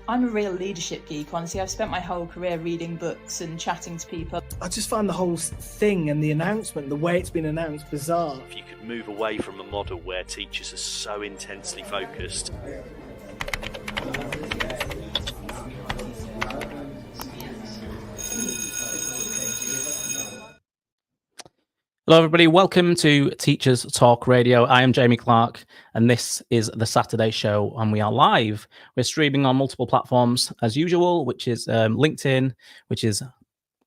I'm a real leadership geek, honestly. I've spent my whole career reading books and chatting to people. I just find the whole thing and the announcement, the way it's been announced, bizarre. If you could move away from a model where teachers are so intensely focused. Hello, everybody. Welcome to Teachers Talk Radio. I am Jamie Clark, and this is the Saturday show, and we are live. We're streaming on multiple platforms as usual, which is LinkedIn, which is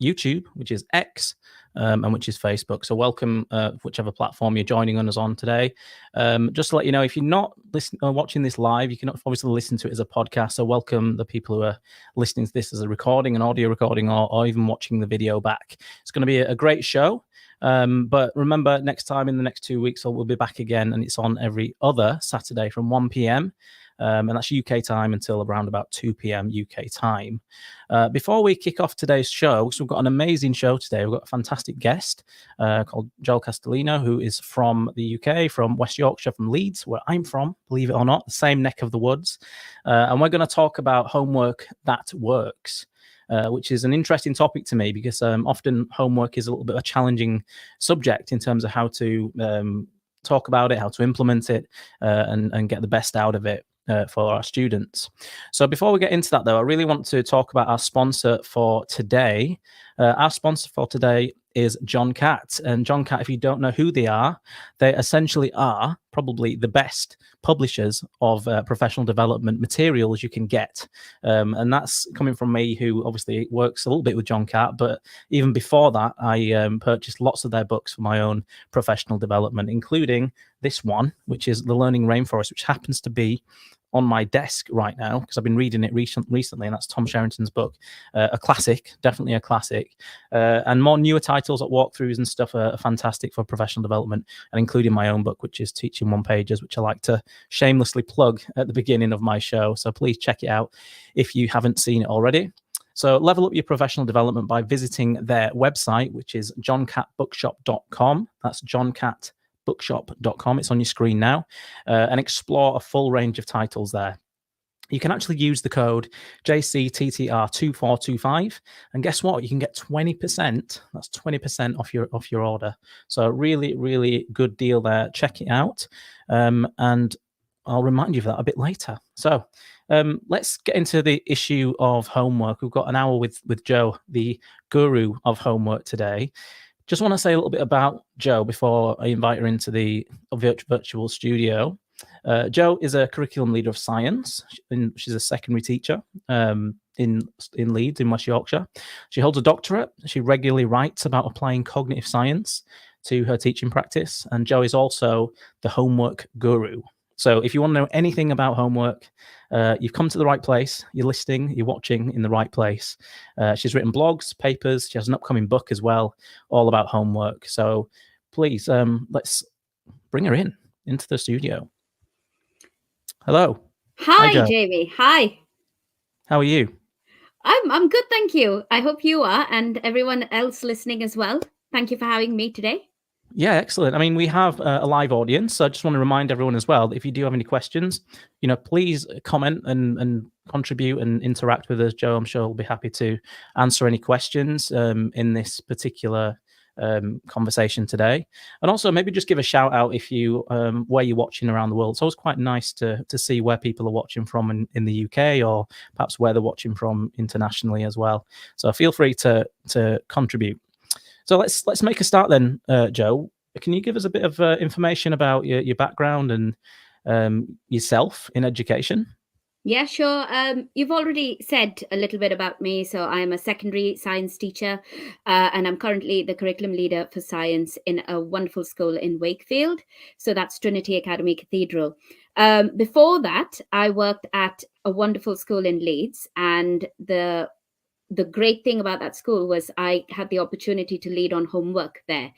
YouTube, which is X, and which is Facebook. So welcome, whichever platform you're joining us on today. Just to let you know, if you're not watching this live, you can obviously listen to it as a podcast. So welcome the people who are listening to this as a recording, an audio recording, or even watching the video back. It's going to be a great show. But remember, next time in the next 2 weeks, we'll be back again, and it's on every other Saturday from 1 p.m. And that's UK time until around about 2 p.m. UK time. Before we kick off today's show, so we've got an amazing show today. We've got a fantastic guest called Joel Castelino, who is from the UK, from West Yorkshire, from Leeds, where I'm from, believe it or not, the same neck of the woods. And we're going to talk about homework that works. Which is an interesting topic to me because often homework is a little bit of a challenging subject in terms of how to talk about it, how to implement it, and get the best out of it for our students. So before we get into that, though, I really want to talk about our sponsor for today. Our sponsor for today is John Catt. And John Catt, if you don't know who they essentially are probably the best publishers of professional development materials you can get. And that's coming from me, who obviously works a little bit with John Catt. But even before that, I purchased lots of their books for my own professional development, including this one, which is The Learning Rainforest, which happens to be on my desk right now because I've been reading it recently, and that's Tom Sherrington's book, a classic, definitely a classic. And more newer titles like walkthroughs and stuff are fantastic for professional development, and including my own book, which is Teaching One Pages, which I like to shamelessly plug at the beginning of my show. So please check it out if you haven't seen it already. So level up your professional development by visiting their website, which is johncattbookshop.com. That's johncattbookshop.com. It's on your screen now, and explore a full range of titles there. You can actually use the code JCTTR2425, and guess what? You can get 20%. That's 20% off your order. So really, really good deal there. Check it out, and I'll remind you of that a bit later. So let's get into the issue of homework. We've got an hour with Joe, the guru of homework today. Just want to say a little bit about Jo before I invite her into the virtual studio. Jo is a curriculum leader of science, and she's a secondary teacher in Leeds, in West Yorkshire. She holds a doctorate. She regularly writes about applying cognitive science to her teaching practice. And Jo is also the homework guru. So if you want to know anything about homework, you've come to the right place. You're listening, you're watching in the right place. She's written blogs, papers. She has an upcoming book as well, all about homework. So please, let's bring her into the studio. Hello. Hi, Jamie. Hi. How are you? I'm good, thank you. I hope you are, and everyone else listening as well. Thank you for having me today. Yeah, excellent. I mean, we have a live audience, so I just want to remind everyone as well that if you do have any questions, please comment and contribute and interact with us. Jo, I'm sure will be happy to answer any questions in this particular conversation today. And also maybe just give a shout out if you where you're watching around the world. It's always quite nice to see where people are watching from in the UK, or perhaps where they're watching from internationally as well. So feel free to contribute. So let's make a start then, Jo. Can you give us a bit of information about your background and yourself in education? Yeah, sure. You've already said a little bit about me. So I'm a secondary science teacher, and I'm currently the curriculum leader for science in a wonderful school in Wakefield. So that's Trinity Academy Cathedral. Before that, I worked at a wonderful school in Leeds, and the great thing about that school was I had the opportunity to lead on homework there,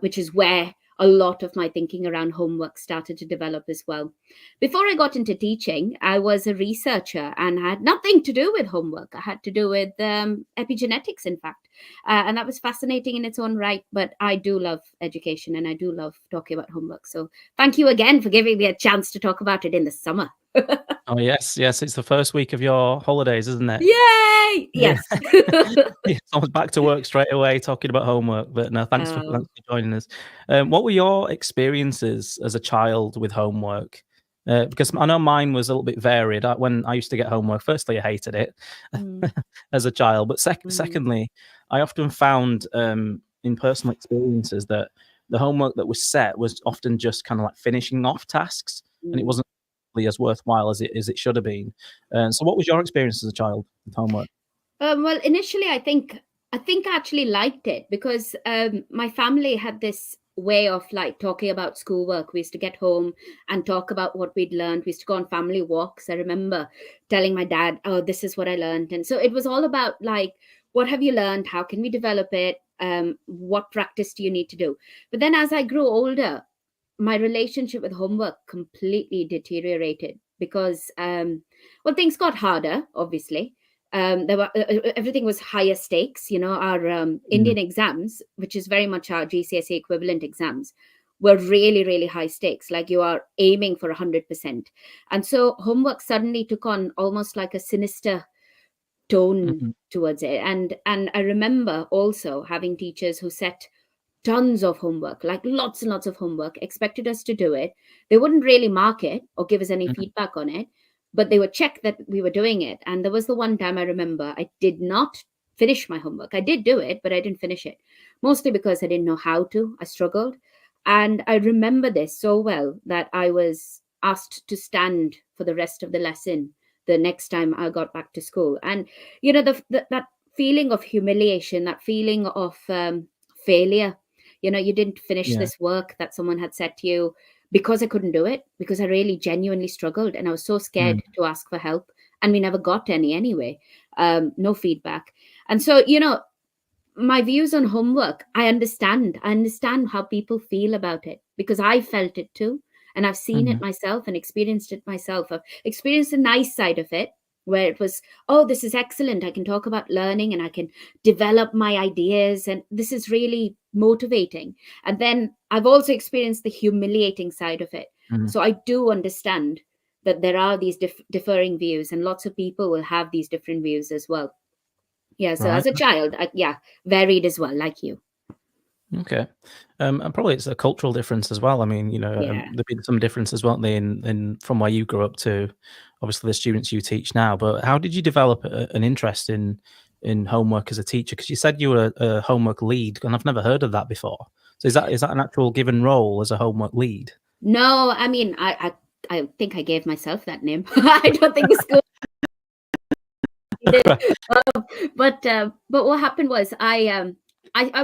which is where a lot of my thinking around homework started to develop as well. Before I got into teaching, I was a researcher and had nothing to do with homework. I had to do with epigenetics, in fact. And that was fascinating in its own right. But I do love education, and I do love talking about homework. So thank you again for giving me a chance to talk about it in the summer. Oh yes, yes. It's the first week of your holidays, isn't it? Yay! Yeah. Yes. Yeah, I was back to work straight away talking about homework. But no, thanks for joining us. What were your experiences as a child with homework? Because I know mine was a little bit varied. When I used to get homework, firstly, I hated it Mm, as a child, but mm, secondly, I often found in personal experiences that the homework that was set was often just kind of like finishing off tasks, and it mm. wasn't really as worthwhile as it should have been. So, what was your experience as a child with homework? Well, initially, I actually liked it because my family had this way of like talking about schoolwork. We used to get home and talk about what we'd learned. We used to go on family walks. I remember telling my dad, "Oh, this is what I learned," and so it was all about like, what have you learned? How can we develop it? What practice do you need to do? But then, as I grew older, my relationship with homework completely deteriorated because well, things got harder, obviously. There were everything was higher stakes. Our Mm, Indian exams, which is very much our GCSE equivalent exams, were really, really high stakes, like you are aiming for 100%. And so homework suddenly took on almost like a sinister tone mhm, towards it. And I remember also having teachers who set tons of homework, like lots and lots of homework, expected us to do it. They wouldn't really mark it or give us any mhm, feedback on it, but they would check that we were doing it. And there was the one time I remember I did not finish my homework. I did do it, but I didn't finish it, mostly because I didn't know how to. I struggled. And I remember this so well that I was asked to stand for the rest of the lesson the next time I got back to school. And, that feeling of humiliation, that feeling of failure, you didn't finish yeah, this work that someone had set to you, because I couldn't do it, because I really genuinely struggled and I was so mm, scared to ask for help. And we never got any anyway, no feedback. And so, my views on homework, I understand how people feel about it, because I felt it too, and I've seen it mhm, myself and experienced it myself. I've experienced the nice side of it, where it was, oh, this is excellent, I can talk about learning and I can develop my ideas, and this is really motivating. And then I've also experienced the humiliating side of it. mhm. So I do understand that there are these differing views, and lots of people will have these different views as well. Yeah, so Right. as a child, yeah, varied as well, like you. Okay. And probably it's a cultural difference as well. I mean, Yeah. there'd be some differences, won't they, in from where you grew up to obviously the students you teach now. But how did you develop an interest in homework as a teacher? Because you said you were a homework lead, and I've never heard of that before. So is that an actual given role as a homework lead? No, I mean, I think I gave myself that name. I don't think the school did. But what happened was I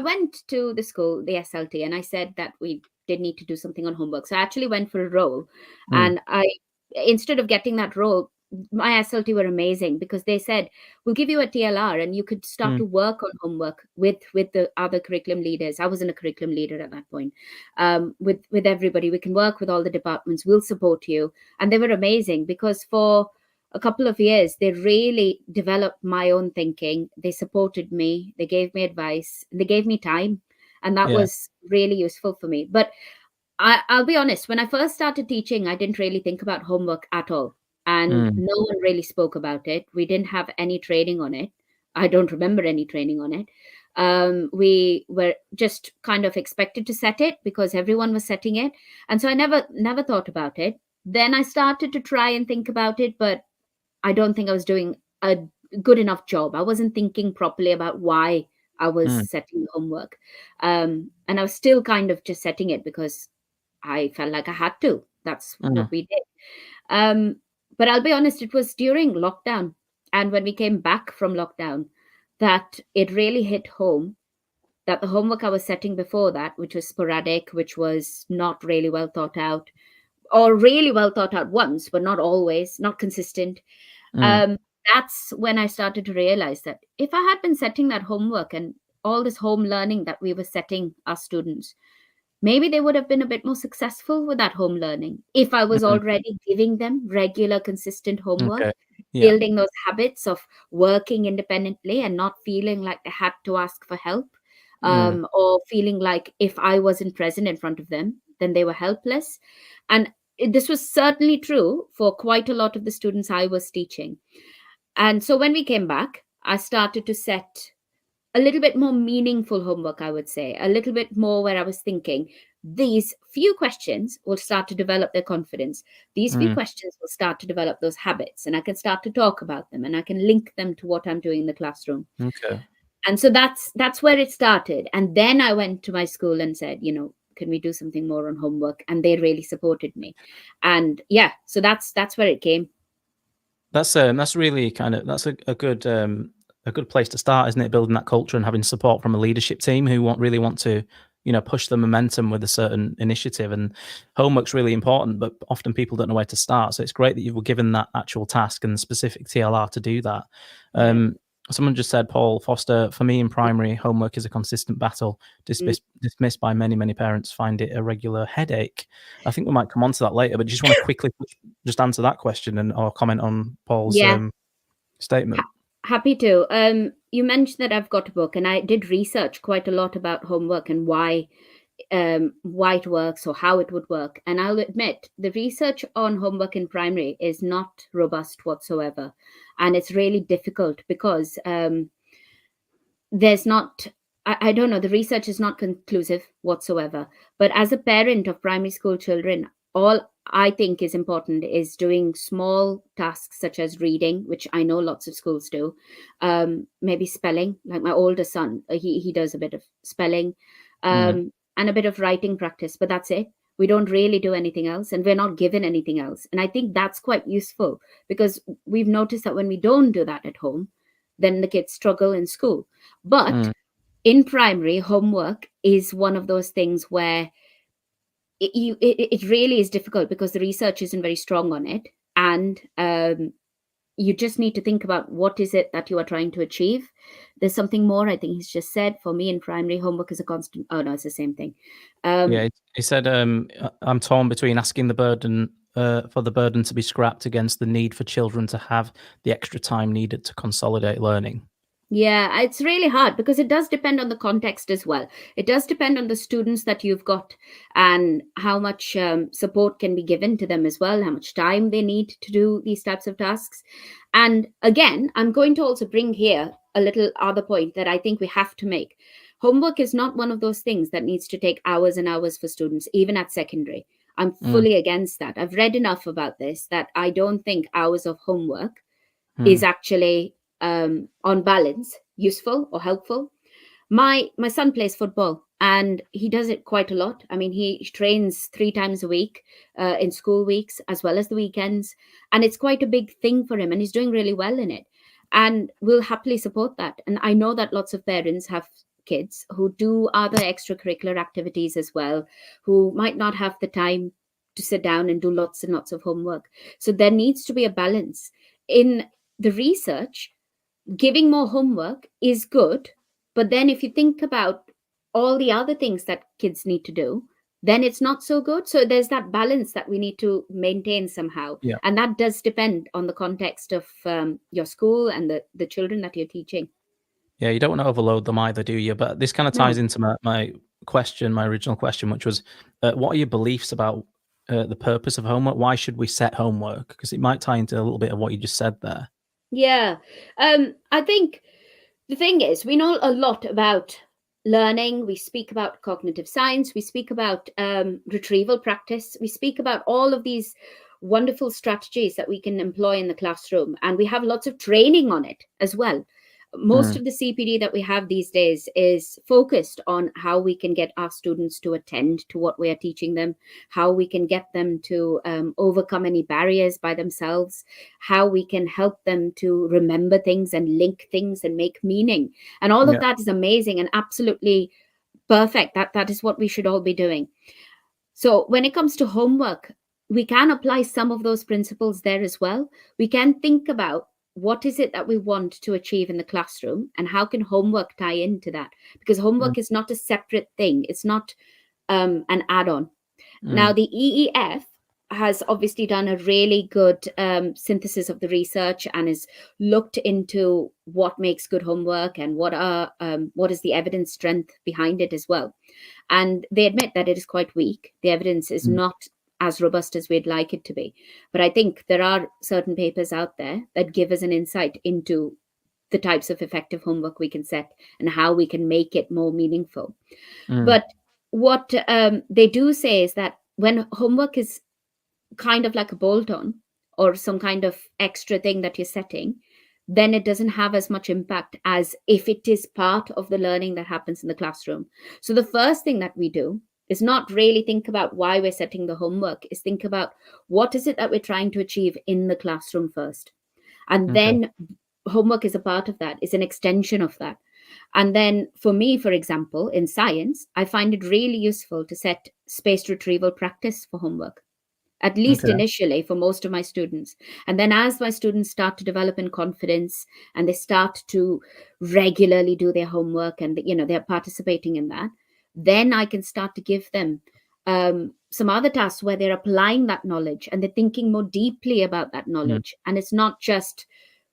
went to the school, the SLT, and I said that we did need to do something on homework. So I actually went for a role, Mm, and I instead of getting that role, my SLT were amazing because they said, we'll give you a TLR and you could start mm, to work on homework with the other curriculum leaders. I wasn't a curriculum leader at that point. With everybody, we can work with all the departments. We'll support you, and they were amazing because for a couple of years, they really developed my own thinking. They supported me, they gave me advice, they gave me time. And that yeah. was really useful for me. But I'll be honest, when I first started teaching, I didn't really think about homework at all. And Mm, no one really spoke about it. We didn't have any training on it. I don't remember any training on it. We were just kind of expected to set it because everyone was setting it. And so I never thought about it. Then I started to try and think about it, but I don't think I was doing a good enough job. I wasn't thinking properly about why I was mm, setting the homework. And I was still kind of just setting it because I felt like I had to. That's mm, what we did. Um, but I'll be honest, it was during lockdown. And when we came back from lockdown, that it really hit home that the homework I was setting before that, which was sporadic, which was not really well thought out, or really well thought out once, but not always, not consistent. mm. um, that's when I started to realize that if I had been setting that homework and all this home learning that we were setting our students, maybe they would have been a bit more successful with that home learning if I was Mhm. already giving them regular, consistent homework, Okay. Yeah. building those habits of working independently and not feeling like they had to ask for help, Mm, or feeling like if I wasn't present in front of them, then they were helpless. And this was certainly true for quite a lot of the students I was teaching. And so when we came back, I started to set a little bit more meaningful homework, I would say, a little bit more where I was thinking these few questions will start to develop their confidence. These few questions will start to develop those habits, and I can start to talk about them, and I can link them to what I'm doing in the classroom. Okay. And so that's where it started. And then I went to my school and said, can we do something more on homework? And they really supported me. And yeah, so that's where it came. That's really that's a good place to start, isn't it? Building that culture and having support from a leadership team who really want to, push the momentum with a certain initiative. And homework's really important, but often people don't know where to start. So it's great that you were given that actual task and specific TLR to do that. Someone just said, Paul Foster, for me in primary, homework is a consistent battle, dismissed by many, many parents, find it a regular headache. I think we might come on to that later, but just want to quickly just answer that question or comment on Paul's statement. Happy to. You mentioned that I've got a book, and I did research quite a lot about homework and why it works or how it would work. And I'll admit the research on homework in primary is not robust whatsoever. And it's really difficult because there's not, I don't know, the research is not conclusive whatsoever. But as a parent of primary school children, all I think is important is doing small tasks such as reading, which I know lots of schools do, maybe spelling, like my older son, he does a bit of spelling, and a bit of writing practice, but that's it. We don't really do anything else, and we're not given anything else. And I think that's quite useful because we've noticed that when we don't do that at home, then the kids struggle in school. But in primary, homework is one of those things where it really is difficult because the research isn't very strong on it. And you just need to think about what is it that you are trying to achieve. There's something more, I think he's just said. For me in primary, homework is a constant. Oh, no, it's the same thing. He said, I'm torn between asking the burden for the burden to be scrapped against the need for children to have the extra time needed to consolidate learning. Yeah, it's really hard because it does depend on the context as well. It does depend on the students that you've got and how much support can be given to them as well, how much time they need to do these types of tasks. And again, I'm going to also bring here a little other point that I think we have to make. Homework is not one of those things that needs to take hours and hours for students, even at secondary. I'm fully against that. I've read enough about this that I don't think hours of homework is actually on balance useful or helpful. My son plays football and he does it quite a lot. I mean, he trains 3 times a week in school weeks as well as the weekends, and it's quite a big thing for him, and he's doing really well in it, and we'll happily support that. And I know that lots of parents have kids who do other extracurricular activities as well, who might not have the time to sit down and do lots and lots of homework. So there needs to be a balance. In the research, giving more homework is good, but then if you think about all the other things that kids need to do, then it's not so good. So there's that balance that we need to maintain somehow. Yeah. And that does depend on the context of your school and the children that you're teaching. Yeah, you don't want to overload them either, do you? But this kind of ties into my question, my original question, which was, what are your beliefs about the purpose of homework? Why should we set homework? Because it might tie into a little bit of what you just said there. Yeah. I think the thing is, we know a lot about learning. We speak about cognitive science. We speak about retrieval practice. We speak about all of these wonderful strategies that we can employ in the classroom. And we have lots of training on it as well. Most of the CPD that we have these days is focused on how we can get our students to attend to what we are teaching them, how we can get them to overcome any barriers by themselves, how we can help them to remember things and link things and make meaning. And all of that is amazing and absolutely perfect. That is what we should all be doing. So when it comes to homework, we can apply some of those principles there as well. We can think about what is it that we want to achieve in the classroom and how can homework tie into that? Because homework is not a separate thing. It's not an add-on. Now, the EEF has obviously done a really good synthesis of the research and has looked into what makes good homework and what is the evidence strength behind it as well. And they admit that it is quite weak. The evidence is not as robust as we'd like it to be. But I think there are certain papers out there that give us an insight into the types of effective homework we can set and how we can make it more meaningful. But what they do say is that when homework is kind of like a bolt on or some kind of extra thing that you're setting, then it doesn't have as much impact as if it is part of the learning that happens in the classroom. So the first thing that we do is not really think about why we're setting the homework, is think about what is it that we're trying to achieve in the classroom first. And then homework is a part of that, is an extension of that. And then for me, for example, in science, I find it really useful to set spaced retrieval practice for homework, at least initially for most of my students. And then as my students start to develop in confidence and they start to regularly do their homework and, they're participating in that, then I can start to give them some other tasks where they're applying that knowledge and they're thinking more deeply about that knowledge. And it's not just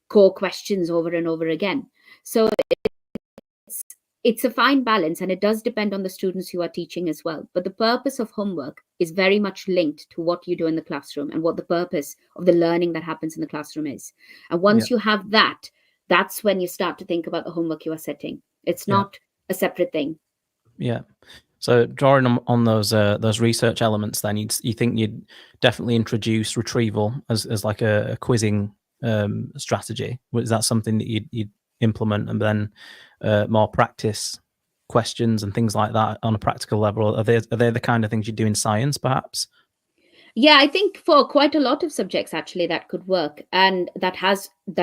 core questions over and over again. So it's a fine balance, and it does depend on the students you are teaching as well. But the purpose of homework is very much linked to what you do in the classroom and what the purpose of the learning that happens in the classroom is. And once you have that, that's when you start to think about the homework you are setting. It's not a separate thing. Yeah. So drawing on those research elements, then you think you'd definitely introduce retrieval as like a quizzing strategy? Is that something that you'd implement, and then more practice questions and things like that on a practical level? Are they the kind of things you do in science, perhaps? Yeah, I think for quite a lot of subjects, actually, that could work, and that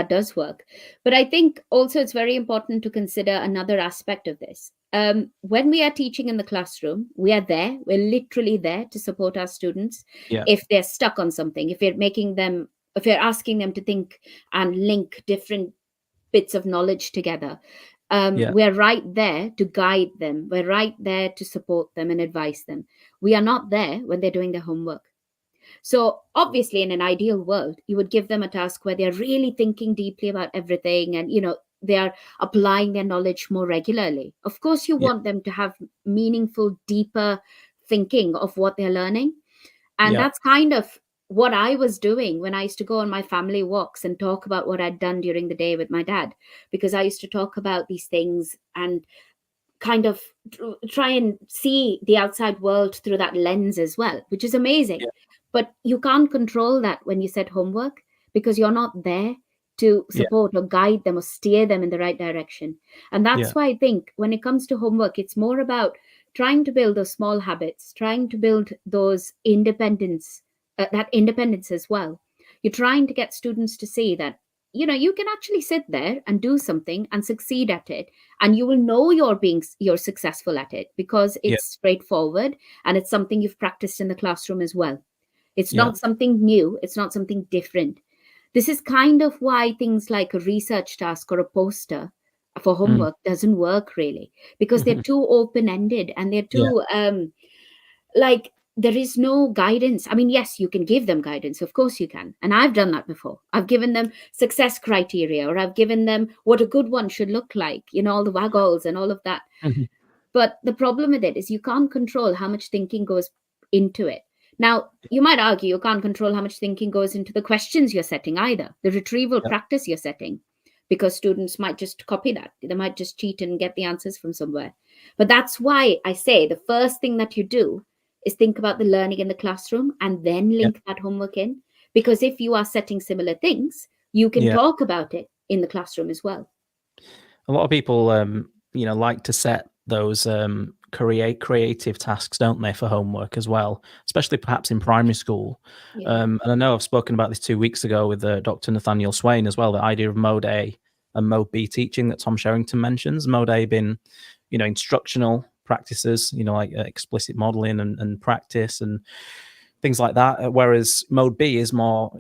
does work. But I think also it's very important to consider another aspect of this. When we are teaching in the classroom, we're literally there to support our students. If they're stuck on something, if you're asking them to think and link different bits of knowledge together, we're right there to guide them. We're right there to support them and advise them. We are not there when they're doing their homework. So obviously, in an ideal world, you would give them a task where they're really thinking deeply about everything and, they are applying their knowledge more regularly. Of course, you want them to have meaningful, deeper thinking of what they're learning. And that's kind of what I was doing when I used to go on my family walks and talk about what I'd done during the day with my dad, because I used to talk about these things and kind of try and see the outside world through that lens as well, which is amazing. But you can't control that when you set homework, because you're not there to support or guide them or steer them in the right direction. And that's why I think when it comes to homework, it's more about trying to build those small habits, trying to build those independence as well. You're trying to get students to see that, you can actually sit there and do something and succeed at it. And you will know you're successful at it because it's straightforward and it's something you've practiced in the classroom as well. It's not something new. It's not something different. This is kind of why things like a research task or a poster for homework doesn't work really, because they're too open-ended and they're too there is no guidance. I mean, yes, you can give them guidance. Of course you can. And I've done that before. I've given them success criteria, or I've given them what a good one should look like, all the waggles and all of that. But the problem with it is you can't control how much thinking goes into it. Now, you might argue you can't control how much thinking goes into the questions you're setting either, the retrieval practice you're setting, because students might just copy that. They might just cheat and get the answers from somewhere. But that's why I say the first thing that you do is think about the learning in the classroom and then link that homework in. Because if you are setting similar things, you can talk about it in the classroom as well. A lot of people, like to set those creative tasks, don't they, for homework as well, especially perhaps in primary school. And I know I've spoken about this 2 weeks ago with Dr. Nathaniel Swain as well, the idea of Mode A and Mode B teaching that Tom Sherrington mentions. Mode A being, instructional practices, like explicit modeling and practice and things like that. Whereas Mode B is more,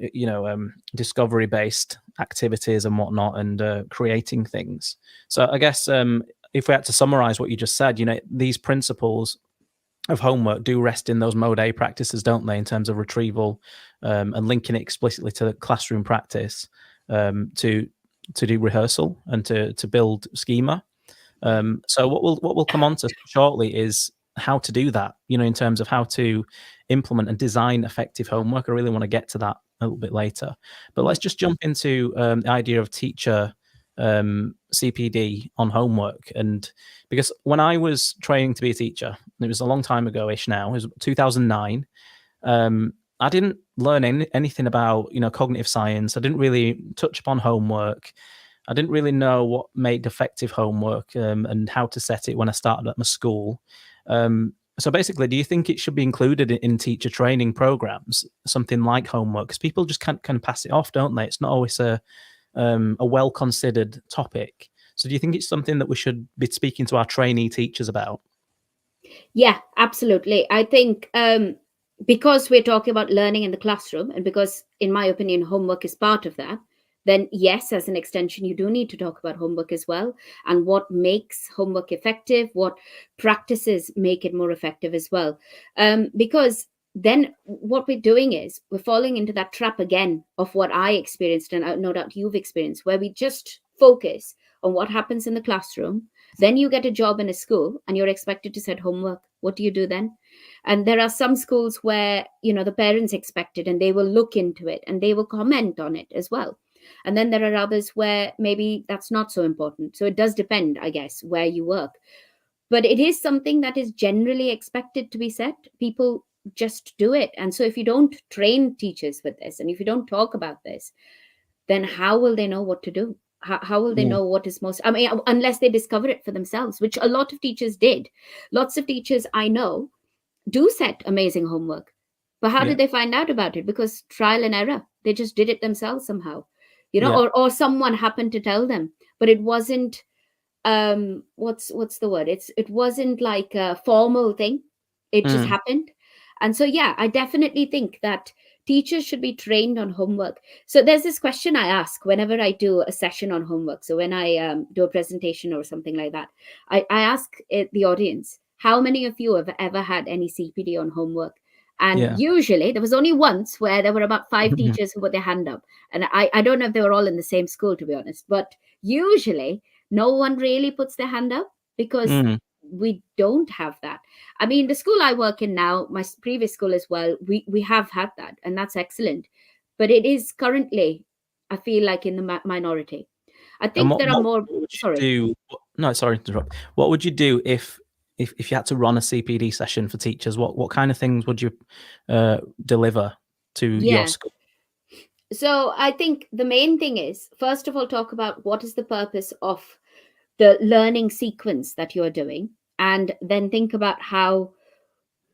discovery-based activities and whatnot, and creating things. So I guess if we had to summarize what you just said, these principles of homework do rest in those Mode A practices, don't they, in terms of retrieval and linking it explicitly to the classroom practice to do rehearsal and to build schema. So what we'll come on to shortly is how to do that, in terms of how to implement and design effective homework. I really want to get to that a little bit later. But let's just jump into the idea of teacher CPD on homework. And because when I was training to be a teacher, it was a long time ago-ish now, it was 2009, I didn't learn anything about, cognitive science. I didn't really touch upon homework. I didn't really know what made effective homework and how to set it when I started at my school. So basically, do you think it should be included in teacher training programs, something like homework? Because people just can't kind of pass it off, don't they? It's not always a well-considered topic. So do you think it's something that we should be speaking to our trainee teachers about? Yeah, absolutely. I think because we're talking about learning in the classroom, and because, in my opinion, homework is part of that, then yes, as an extension, you do need to talk about homework as well, and what makes homework effective, what practices make it more effective as well. Because then what we're doing is we're falling into that trap again of what I experienced, and no doubt you've experienced, where we just focus on what happens in the classroom. Then you get a job in a school and you're expected to set homework. What do you do then? And there are some schools where, the parents expect it and they will look into it and they will comment on it as well. And then there are others where maybe that's not so important. So it does depend, I guess, where you work. But it is something that is generally expected to be set. People just do it. And so if you don't train teachers with this, and if you don't talk about this, then how will they know what to do? How will they know what is most, unless they discover it for themselves, which a lot of teachers did. Lots of teachers I know do set amazing homework. But how did they find out about it? Because trial and error. They just did it themselves somehow, or someone happened to tell them. But it wasn't, what's the word? It wasn't like a formal thing. It just happened. And so, yeah, I definitely think that teachers should be trained on homework. So there's this question I ask whenever I do a session on homework. So when I do a presentation or something like that, I ask the audience, how many of you have ever had any CPD on homework? And usually there was only once where there were about 5 teachers who put their hand up. And I don't know if they were all in the same school, to be honest, but usually no one really puts their hand up because we don't have that. I mean, the school I work in now, my previous school as well, we have had that, and that's excellent. But it is currently, I feel like, in the minority. I think there are more. Sorry. Sorry to interrupt. What would you do if you had to run a CPD session for teachers? What kind of things would you deliver to your school? So I think the main thing is, first of all, talk about what is the purpose of the learning sequence that you are doing, and then think about how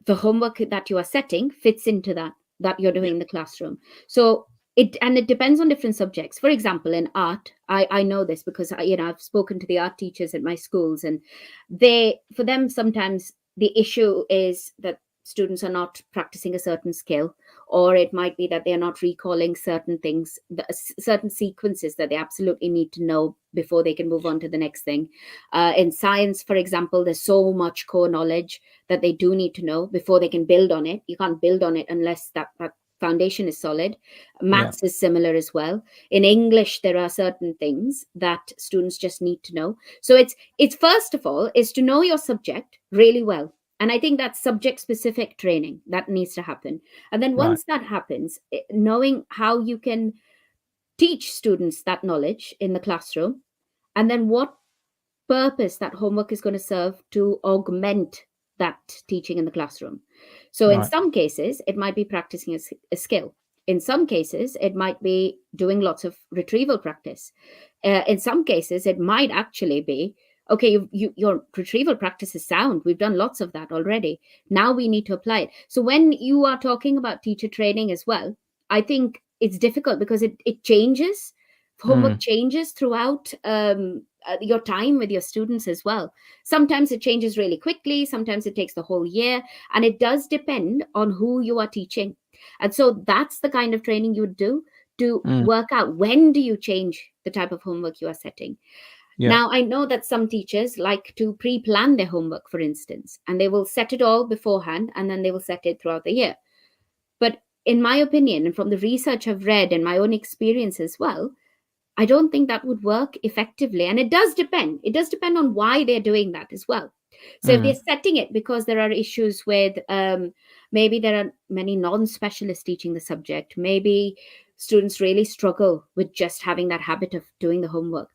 the homework that you are setting fits into that you're doing in the classroom. So it depends on different subjects. For example, in art, I know this because I've spoken to the art teachers at my schools, and for them sometimes the issue is that students are not practicing a certain skill, or it might be that they are not recalling certain things, certain sequences that they absolutely need to know before they can move on to the next thing. In science, for example, there's so much core knowledge that they do need to know before they can build on it. You can't build on it unless that foundation is solid. Maths is similar as well. In English, there are certain things that students just need to know. So it's first of all is to know your subject really well. And I think that's subject-specific training that needs to happen. And then once that happens, knowing how you can teach students that knowledge in the classroom, and then what purpose that homework is going to serve to augment that teaching in the classroom. So in some cases, it might be practicing a skill. In some cases, it might be doing lots of retrieval practice. In some cases, it might actually be, okay, your retrieval practice is sound. We've done lots of that already. Now we need to apply it. So when you are talking about teacher training as well, I think it's difficult because it changes. Homework changes throughout your time with your students as well. Sometimes it changes really quickly. Sometimes it takes the whole year. And it does depend on who you are teaching. And so that's the kind of training you would do to work out when do you change the type of homework you are setting. Now, I know that some teachers like to pre-plan their homework, for instance, and they will set it all beforehand and then they will set it throughout the year. But in my opinion, and from the research I've read and my own experience as well, I don't think that would work effectively. And it does depend. It does depend on why they're doing that as well. So if they're setting it because there are issues with maybe there are many non-specialists teaching the subject, maybe students really struggle with just having that habit of doing the homework.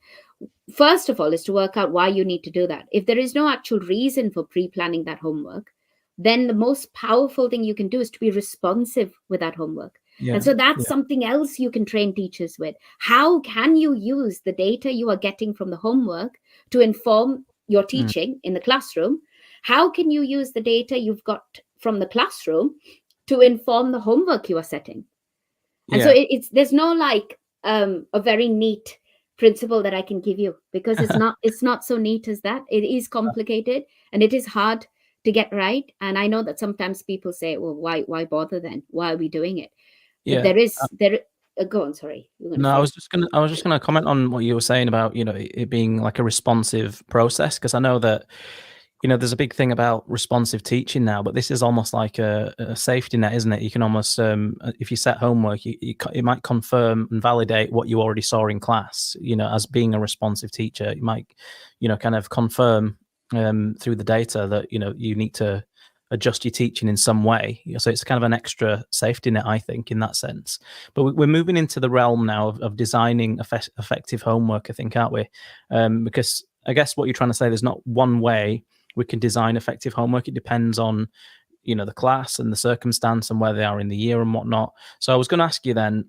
First of all is to work out why you need to do that. If there is no actual reason for pre-planning that homework, then the most powerful thing you can do is to be responsive with that homework. And so that's something else you can train teachers with. How can you use the data you are getting from the homework to inform your teaching in the classroom? How can you use the data you've got from the classroom to inform the homework you are setting? And so there's no like a very neat principle that I can give you, because it's not so neat as that. It is complicated and it is hard to get right. And I know that sometimes people say, well, why bother then? Why are we doing it? But go on, sorry. No, I was just gonna comment on what you were saying about, you know, it being like a responsive process, because I know that, you know, there's a big thing about responsive teaching now, but this is almost like a safety net, isn't it? You can almost, if you set homework, it might confirm and validate what you already saw in class. You know, as being a responsive teacher, you might, you know, kind of confirm through the data that, you know, you need to adjust your teaching in some way. So it's kind of an extra safety net, I think, in that sense. But we're moving into the realm now of designing effective homework, I think, aren't we? Because I guess what you're trying to say, there's not one way we can design effective homework. It depends on, you know, the class and the circumstance and where they are in the year and whatnot. So I was going to ask you then,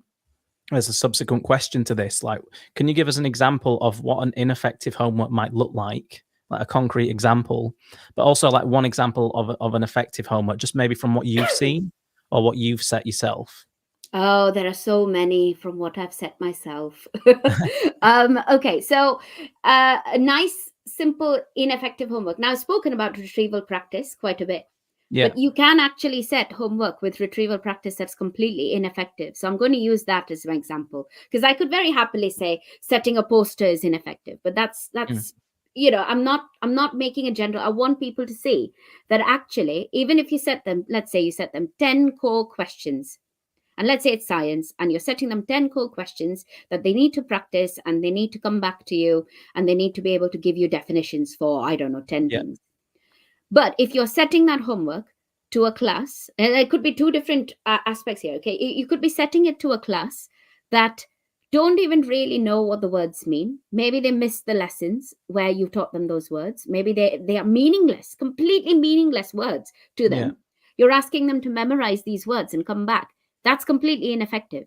as a subsequent question to this, like, can you give us an example of what an ineffective homework might look like a concrete example, but also like one example of an effective homework, just maybe from what you've seen or what you've set yourself? Oh, there are so many from what I've set myself. Okay, so a nice, simple, ineffective homework. Now, I've spoken about retrieval practice quite a bit, but you can actually set homework with retrieval practice that's completely ineffective. So I'm going to use that as an example, because I could very happily say setting a poster is ineffective, but that's you know, I'm not making a general. I want people to see that actually, even if you set them, let's say you set them 10 core questions, and let's say it's science, and you're setting them 10 core questions that they need to practice, and they need to come back to you, and they need to be able to give you definitions for, I don't know, 10 things. But if you're setting that homework to a class, and it could be two different aspects here, okay? You could be setting it to a class that don't even really know what the words mean. Maybe they missed the lessons where you taught them those words. Maybe they are meaningless, completely meaningless words to them. Yeah. You're asking them to memorize these words and come back. That's completely ineffective.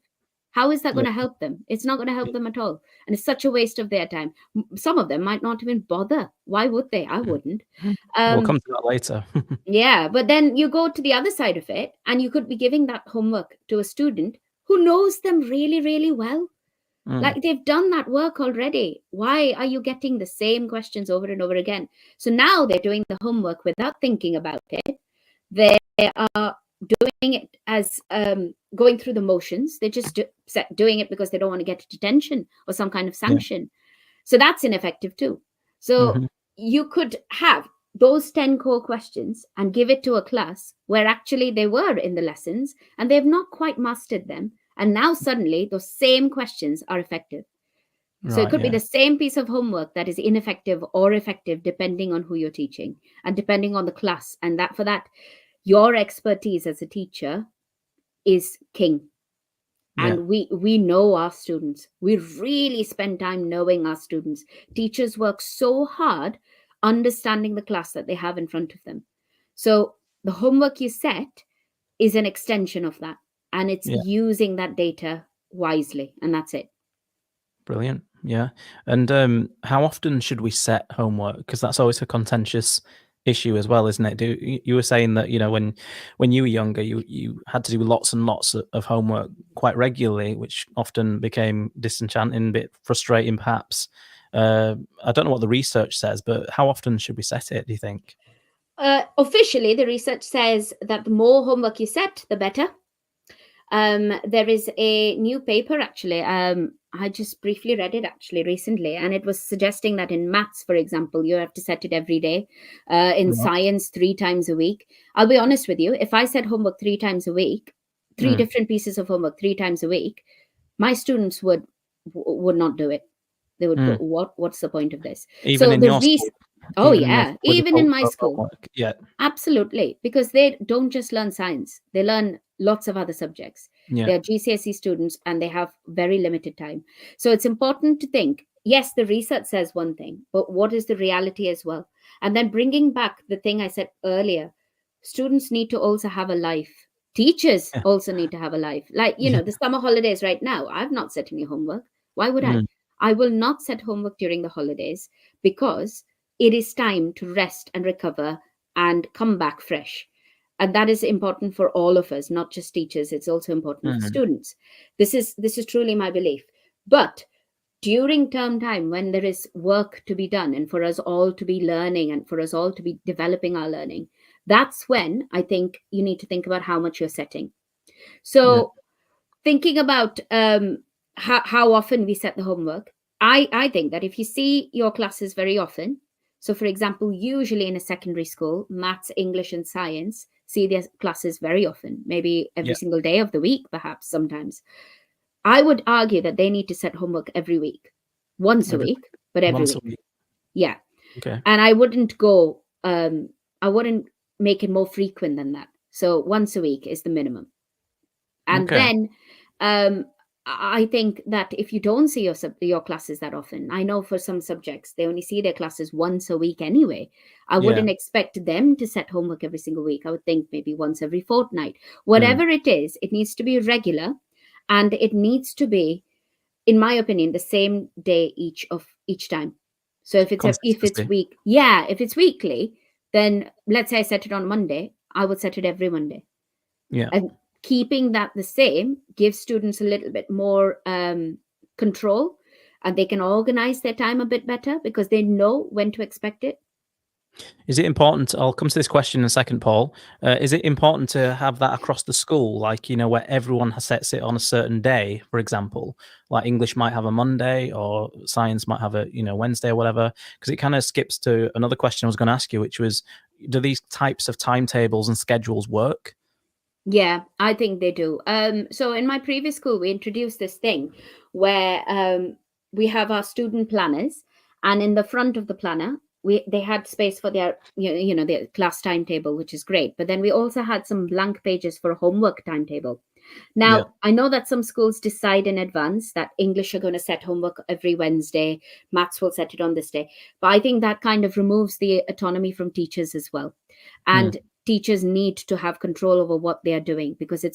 How is that going to help them? It's not going to help them at all. And it's such a waste of their time. Some of them might not even bother. Why would they? I wouldn't. We'll come to that later. Yeah, but then you go to the other side of it, and you could be giving that homework to a student who knows them really, really well. Like they've done that work already. Why are you getting the same questions over and over again? So now they're doing the homework without thinking about it. They are doing it as going through the motions. They're just doing it because they don't want to get detention or some kind of sanction. So that's ineffective too. So you could have those 10 core questions and give it to a class where actually they were in the lessons and they've not quite mastered them. And now suddenly those same questions are effective. So it could be the same piece of homework that is ineffective or effective, depending on who you're teaching and depending on the class. And that for that, your expertise as a teacher is king. And we know our students. We really spend time knowing our students. Teachers work so hard understanding the class that they have in front of them. So the homework you set is an extension of that. And it's using that data wisely. And that's it. Brilliant. Yeah. And how often should we set homework? Because that's always a contentious issue as well, isn't it? You were saying that, you know, when you were younger, you had to do lots and lots of homework quite regularly, which often became disenchanting, a bit frustrating perhaps. I don't know what the research says, but how often should we set it, do you think? Officially, the research says that the more homework you set, the better. There is a new paper, actually. I just briefly read it actually recently, and it was suggesting that in maths, for example, you have to set it every day. In science, 3 times a week. I'll be honest with you, if I set homework 3 times a week, 3 different pieces of homework 3 times a week, my students would not do it. They would go, what's the point of this? Even in your school? Oh, even yeah. with the Even in my school. homework. Yeah, Absolutely. Because they don't just learn science, they learn lots of other subjects. yeah, They're GCSE students and they have very limited time. So it's important to think, yes, the research says one thing, but what is the reality as well? And then bringing back the thing I said earlier, students need to also have a life. Teachers yeah, also need to have a life. Like, yeah. the summer holidays right now, I've not set any homework. Why would I? Mm, I will not set homework during the holidays because it is time to rest and recover and come back fresh. And that is important for all of us, not just teachers. It's also important for mm, students. This is truly my belief. But during term time, when there is work to be done and for us all to be learning and for us all to be developing our learning, that's when I think you need to think about how much you're setting. yeah, So thinking about how often we set the homework, I think that if you see your classes very often, so for example, usually in a secondary school, maths, English, and science see their classes very often, maybe every yeah. single day of the week, perhaps sometimes. I would argue that they need to set homework every week, once a Every week, but every once a week. week. Yeah. Okay. And I wouldn't go, I wouldn't make it more frequent than that. So once a week is the minimum. And Okay. then I think that if you don't see your classes that often, I know for some subjects they only see their classes once a week anyway. I Yeah. wouldn't expect them to set homework every single week. I would think maybe once every fortnight. Mm, Whatever it is, it needs to be regular, and it needs to be, in my opinion, the same day each time. So if it's consistency. week, yeah, if it's weekly, then let's say I set it on Monday, I would set it every Monday. Yeah. And keeping that the same gives students a little bit more control, and they can organize their time a bit better because they know when to expect it. Is it important? I'll come to this question in a second, Paul. Is it important to have that across the school, like where everyone sets it on a certain day, for example, like English might have a Monday or science might have a Wednesday or whatever? Because it kind of skips to another question I was going to ask you, which was, do these types of timetables and schedules work? Yeah, I think they do. So in my previous school, we introduced this thing where we have our student planners, and in the front of the planner, they had space for their their class timetable, which is great. But then we also had some blank pages for a homework timetable. Yeah. Now, I know that some schools decide in advance that English are going to set homework every Wednesday, maths will set it on this day. But I think that kind of removes the autonomy from teachers as well. Mm, And teachers need to have control over what they are doing, because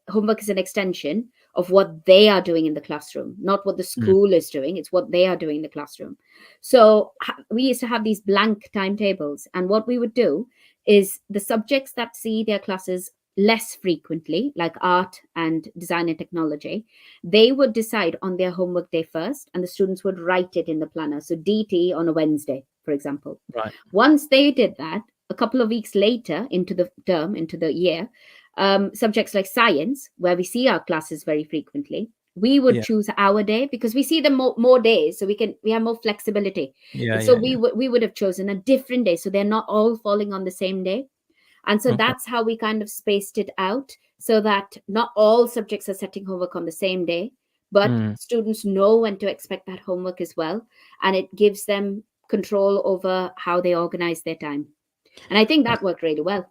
homework is an extension of what they are doing in the classroom, not what the mm, school is doing. It's what they are doing in the classroom. So we used to have these blank timetables, and what we would do is the subjects that see their classes less frequently, like art and design and technology, they would decide on their homework day first, and the students would write it in the planner. So DT on a Wednesday, for example. right. Once they did that, a couple of weeks later into the term, into the year, subjects like science, where we see our classes very frequently, we would Yeah. choose our day because we see them more days, so we have more flexibility. Yeah. So Yeah. Yeah. we would have chosen a different day, so they're not all falling on the same day. And so Okay. that's how we kind of spaced it out, so that not all subjects are setting homework on the same day, but Mm. students know when to expect that homework as well. And it gives them control over how they organize their time. And I think that worked really well.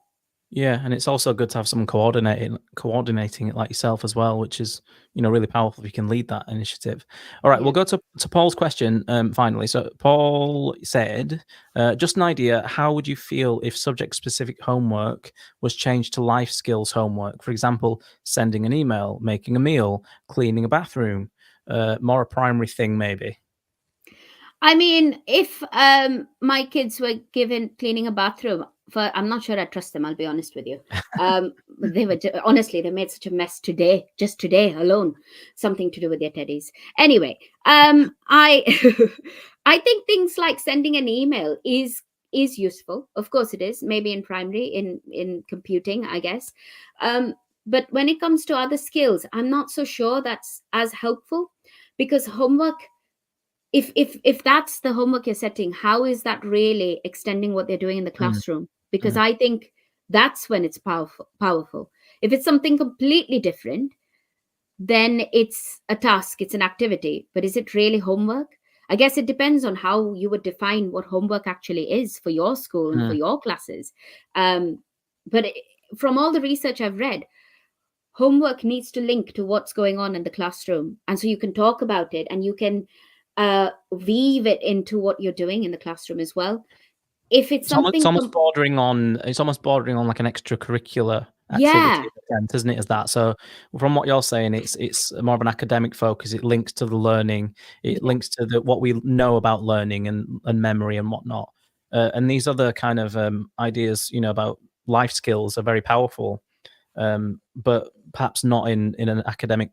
Yeah, and it's also good to have someone coordinating it like yourself as well, which is really powerful if you can lead that initiative. All right, Yeah. we'll go to Paul's question finally. So Paul said, just an idea, how would you feel if subject-specific homework was changed to life skills homework? For example, sending an email, making a meal, cleaning a bathroom, more a primary thing maybe. I mean, if my kids were given cleaning a bathroom, I'm not sure I trust them. I'll be honest with you. Honestly, they made such a mess today, just today alone, something to do with their teddies. Anyway, I I think things like sending an email is useful. Of course, it is. Maybe in primary, in computing, I guess. But when it comes to other skills, I'm not so sure that's as helpful, because homework, if that's the homework you're setting, how is that really extending what they're doing in the Mm, classroom? Because mm, I think that's when it's powerful. If it's something completely different, then it's a task, it's an activity, but is it really homework? I guess it depends on how you would define what homework actually is for your school and for your classes. But from all the research I've read, homework needs to link to what's going on in the classroom. And so you can talk about it and you can weave it into what you're doing in the classroom as well. If it's something it's almost bordering on like an extracurricular activity, yeah, isn't it? As that. So from what you're saying, it's more of an academic focus. It links to the learning. It links to what we know about learning and memory and whatnot. And these other kind of ideas, about life skills are very powerful, but perhaps not in an academic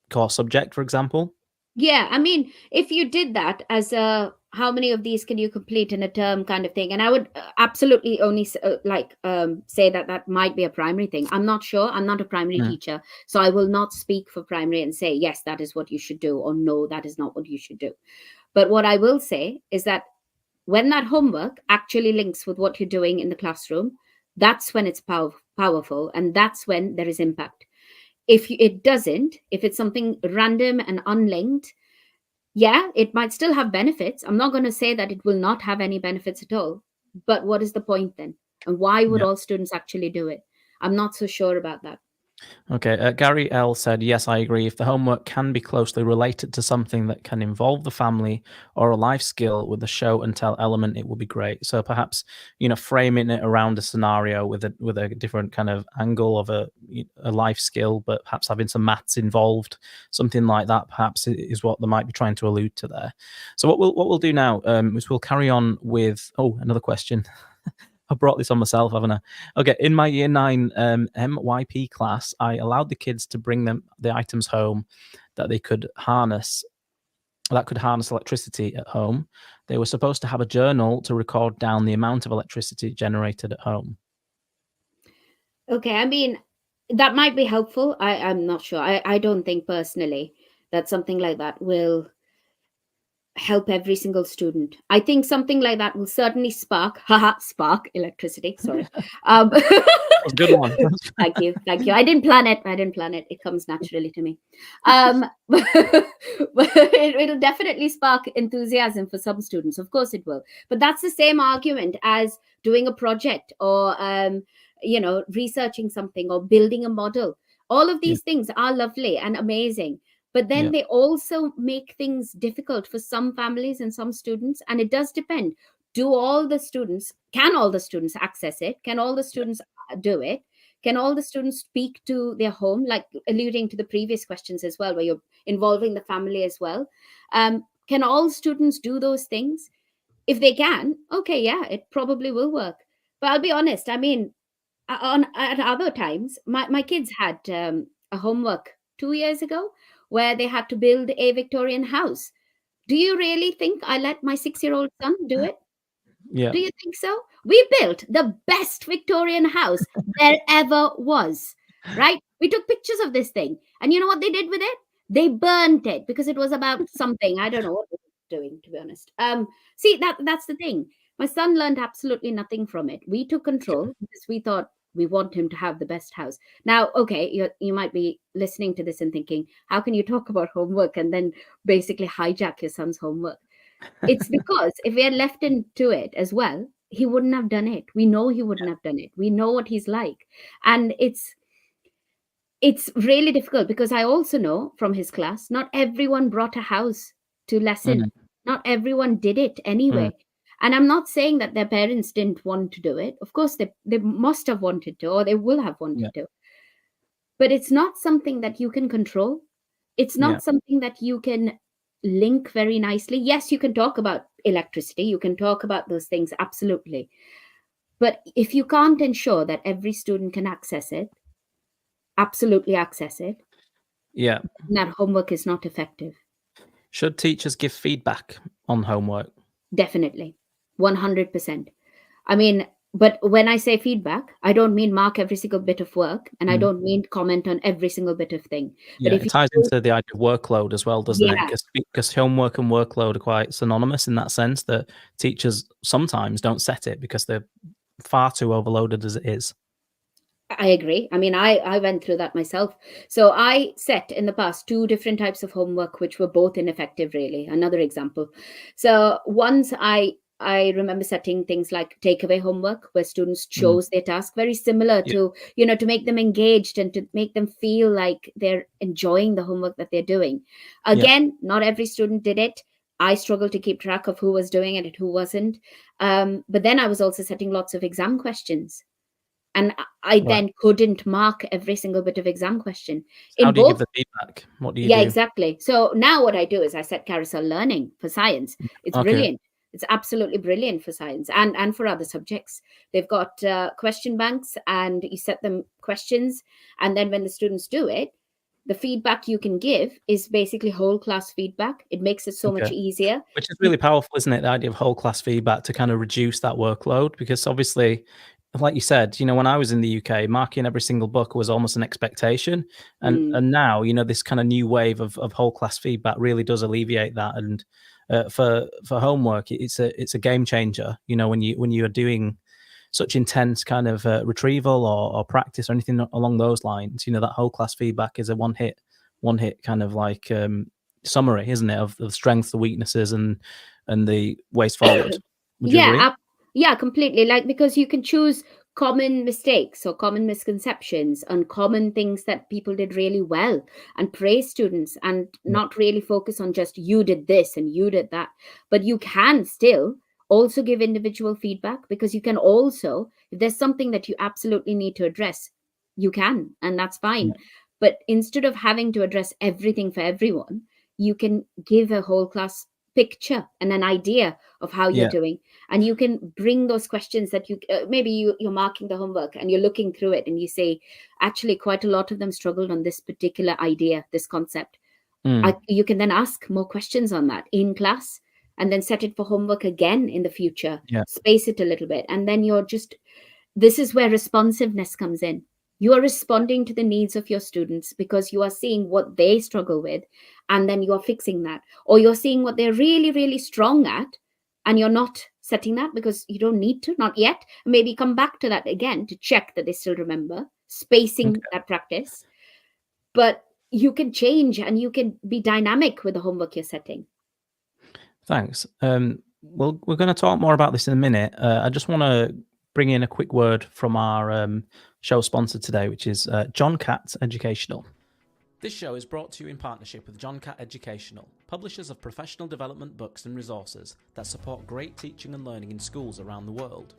core subject, for example. Yeah, I mean, if you did that as a how many of these can you complete in a term kind of thing, and I would absolutely only say that that might be a primary thing. I'm not sure. I'm not a primary teacher, so I will not speak for primary and say yes, that is what you should do, or no, that is not what you should do. But what I will say is that when that homework actually links with what you're doing in the classroom, that's when it's powerful, and that's when there is impact. If it doesn't, if it's something random and unlinked, yeah, it might still have benefits. I'm not going to say that it will not have any benefits at all. But what is the point then? And why would all students actually do it? I'm not so sure about that. Okay, Gary L said, yes, I agree. If the homework can be closely related to something that can involve the family or a life skill with the show and tell element, it would be great. So perhaps, framing it around a scenario with a different kind of angle of a life skill, but perhaps having some maths involved, something like that, perhaps is what they might be trying to allude to there. So what we'll do now is we'll carry on with, another question. I brought this on myself, haven't I? Okay, in my year 9 MYP class, I allowed the kids to bring the items home that could harness electricity at home. They were supposed to have a journal to record down the amount of electricity generated at home. Okay, I mean, that might be helpful. I'm not sure. I don't think personally that something like that will help every single student. I think something like that will certainly spark electricity. Sorry. Good one. Thank you. I didn't plan it. It comes naturally to me. But it'll definitely spark enthusiasm for some students. Of course it will. But that's the same argument as doing a project or researching something or building a model. All of these things are lovely and amazing. But then they also make things difficult for some families and some students. And it does depend. Can all the students access it? Can all the students do it? Can all the students speak to their home, like alluding to the previous questions as well, where you're involving the family as well? Can all students do those things? If they can, okay, yeah, it probably will work. But I'll be honest, I mean, at other times, my kids had a homework 2 years ago where they had to build a Victorian house. Do you really think I let my 6-year-old son do it? Yeah. Do you think so? We built the best Victorian house there ever was, right? We took pictures of this thing. And you know what they did with it? They burnt it because it was about something. I don't know what they were doing, to be honest. See, that's the thing. My son learned absolutely nothing from it. We took control because we thought we want him to have the best house. Now, okay, you might be listening to this and thinking, how can you talk about homework and then basically hijack your son's homework? It's because if we had left him to it as well, he wouldn't have done it. We know he wouldn't have done it. We know what he's like. And it's really difficult because I also know from his class, not everyone brought a house to lesson. Not everyone did it anyway. And I'm not saying that their parents didn't want to do it. Of course, they must have wanted to, or they will have wanted to. But it's not something that you can control. It's not something that you can link very nicely. Yes, you can talk about electricity. You can talk about those things, absolutely. But if you can't ensure that every student can access it, absolutely access it, that homework is not effective. Should teachers give feedback on homework? Definitely. 100%. I mean, but when I say feedback, I don't mean mark every single bit of work, and I don't mean comment on every single bit of thing. But it ties into the idea of workload as well, doesn't it? Because homework and workload are quite synonymous in that sense, that teachers sometimes don't set it because they're far too overloaded as it is. I agree. I mean, I went through that myself. So I set in the past two different types of homework, which were both ineffective, really. Another example. So once I remember setting things like takeaway homework where students Mm. chose their task, very similar Yeah. to, to make them engaged and to make them feel like they're enjoying the homework that they're doing. Again, not every student did it. I struggled to keep track of who was doing it and who wasn't. But then I was also setting lots of exam questions. And I Right. then couldn't mark every single bit of exam question. How In do you give both, the feedback? What do you yeah, do? exactly. So now what I do is I set carousel learning for science. It's Okay. brilliant. It's absolutely brilliant for science and for other subjects. They've got question banks, and you set them questions. And then when the students do it, the feedback you can give is basically whole class feedback. It makes it so much Okay. easier. Which is really powerful, isn't it? The idea of whole class feedback to kind of reduce that workload, because obviously, like you said, when I was in the UK, marking every single book was almost an expectation, and Mm. and now this kind of new wave of whole class feedback really does alleviate that. And for homework, it's a game changer. When you are doing such intense kind of retrieval or practice or anything along those lines, that whole class feedback is a one hit kind of like summary, isn't it, of the strengths, the weaknesses, and the ways forward. Would you Yeah, agree? yeah, completely. Like, because you can choose common mistakes or common misconceptions and common things that people did really well and praise students and Yeah. not really focus on just you did this and you did that. But you can still also give individual feedback, because you can also, if there's something that you absolutely need to address, you can, and that's fine. Yeah. But instead of having to address everything for everyone, you can give a whole class picture and an idea of how you're Yeah. doing, and you can bring those questions that maybe you're marking the homework and you're looking through it and you say, actually quite a lot of them struggled on this particular idea, this concept. Mm. You can then ask more questions on that in class, and then set it for homework again in the future, Yeah. space it a little bit, and then this is where responsiveness comes in. You are responding to the needs of your students because you are seeing what they struggle with, and then you are fixing that. Or you're seeing what they're really, really strong at, and you're not setting that because you don't need to, not yet. Maybe come back to that again to check that they still remember, spacing Okay. that practice. But you can change and you can be dynamic with the homework you're setting. Thanks. Well, we're going to talk more about this in a minute. I just want to bring in a quick word from our show sponsor today, which is John Catt Educational. This show is brought to you in partnership with John Catt Educational, publishers of professional development books and resources that support great teaching and learning in schools around the world.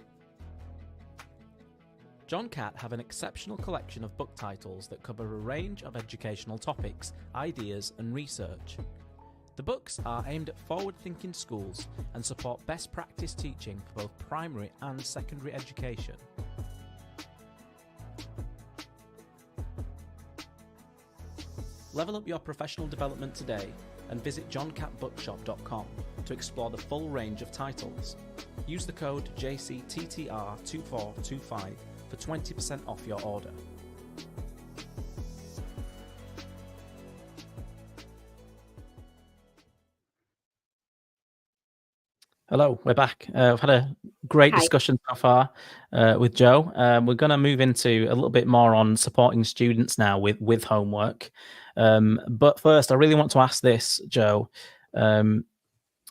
John Catt have an exceptional collection of book titles that cover a range of educational topics, ideas, and research. The books are aimed at forward-thinking schools and support best practice teaching for both primary and secondary education. Level up your professional development today and visit johncattbookshop.com to explore the full range of titles. Use the code JCTTR2425 for 20% off your order. Hello, we're back. We've had a great Hi. discussion so far with Joe. We're going to move into a little bit more on supporting students now with homework. But first, I really want to ask this, Joe. And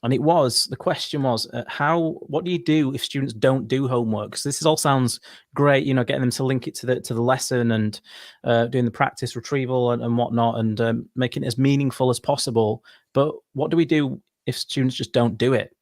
the question was, what do you do if students don't do homework? Because this all sounds great, getting them to link it to the lesson and doing the practice retrieval and whatnot, and making it as meaningful as possible. But what do we do if students just don't do it?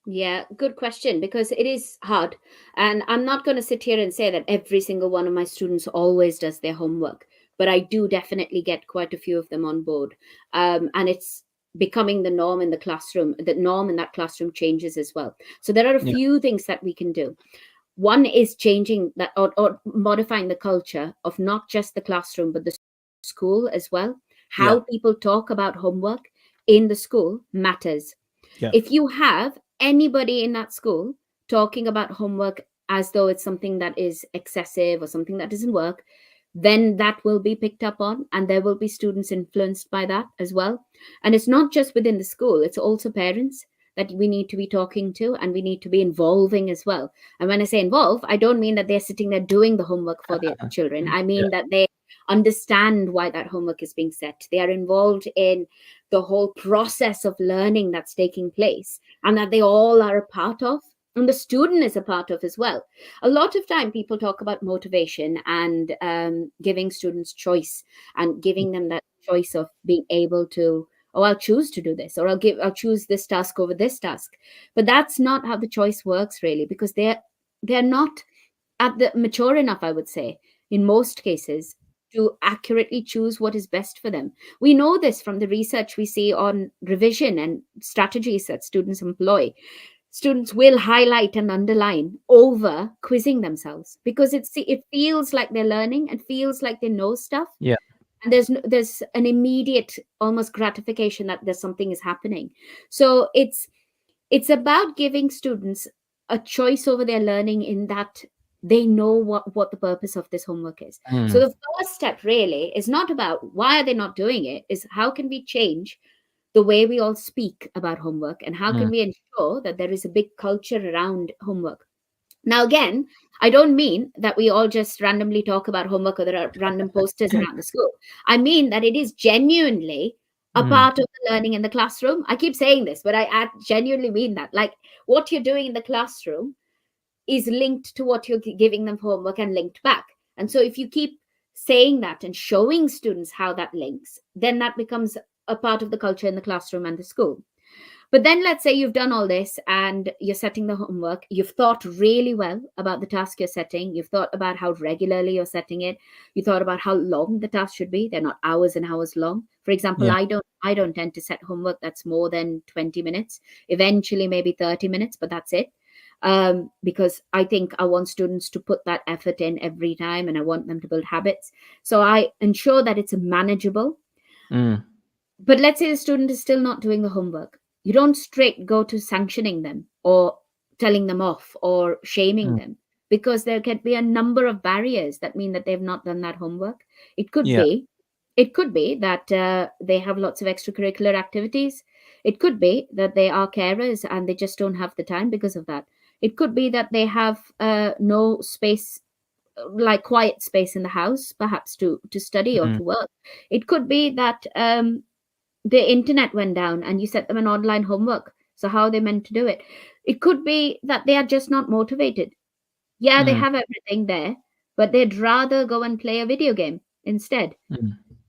Yeah, good question, because it is hard. And I'm not going to sit here and say that every single one of my students always does their homework, but I do definitely get quite a few of them on board. And it's becoming the norm in the classroom. The norm in that classroom changes as well. So there are a Yeah. few things that we can do. One is changing that, or modifying the culture of not just the classroom, but the school as well. How Yeah. people talk about homework in the school matters. Yeah. If you have anybody in that school talking about homework as though it's something that is excessive or something that doesn't work, then that will be picked up on, and there will be students influenced by that as well. And it's not just within the school, it's also parents. that we need to be talking to, and we need to be involving as well. And when I say involve, I don't mean that they're sitting there doing the homework for their children. I mean that they understand why that homework is being set. They are involved in the whole process of learning that's taking place, and that they all are a part of, and the student is a part of as well. A lot of time people talk about motivation and giving students choice, and giving them that choice of being able to, oh, I'll choose to do this, or I'll choose this task over this task. But that's not how the choice works, really, because they're not at the mature enough, I would say, in most cases, to accurately choose what is best for them. We know this from the research we see on revision and strategies that students employ. Students will highlight and underline over quizzing themselves, because it feels like they're learning and feels like they know stuff. Yeah. And there's an immediate almost gratification that there's something is happening. So it's about giving students a choice over their learning, in that they know what the purpose of this homework is. So the first step really is not about why are they not doing it, is how can we change the way we all speak about homework, and how can we ensure that there is a big culture around homework. Now, again, I don't mean that we all just randomly talk about homework, or there are random posters around the school. I mean that it is genuinely a part of the learning in the classroom. I keep saying this, but I genuinely mean that. Like, what you're doing in the classroom is linked to what you're giving them for homework, and linked back. And so if you keep saying that and showing students how that links, then that becomes a part of the culture in the classroom and the school. But then let's say you've done all this and you're setting the homework. You've thought really well about the task you're setting. You've thought about how regularly you're setting it. You thought about how long the task should be. They're not hours and hours long. For example, I don't tend to set homework that's more than 20 minutes, eventually maybe 30 minutes, but that's it. Because I think I want students to put that effort in every time, and I want them to build habits. So I ensure that it's manageable. But let's say the student is still not doing the homework. You don't straight go to sanctioning them, or telling them off, or shaming them, because there can be a number of barriers that mean that they've not done that homework. It could be that they have lots of extracurricular activities. It could be that they are carers and they just don't have the time because of that. It could be that they have no space, like quiet space in the house, perhaps to study or to work. It could be that the internet went down and you set them an online homework. So how are they meant to do it? It could be that they are just not motivated. Yeah, they have everything there, but they'd rather go and play a video game instead.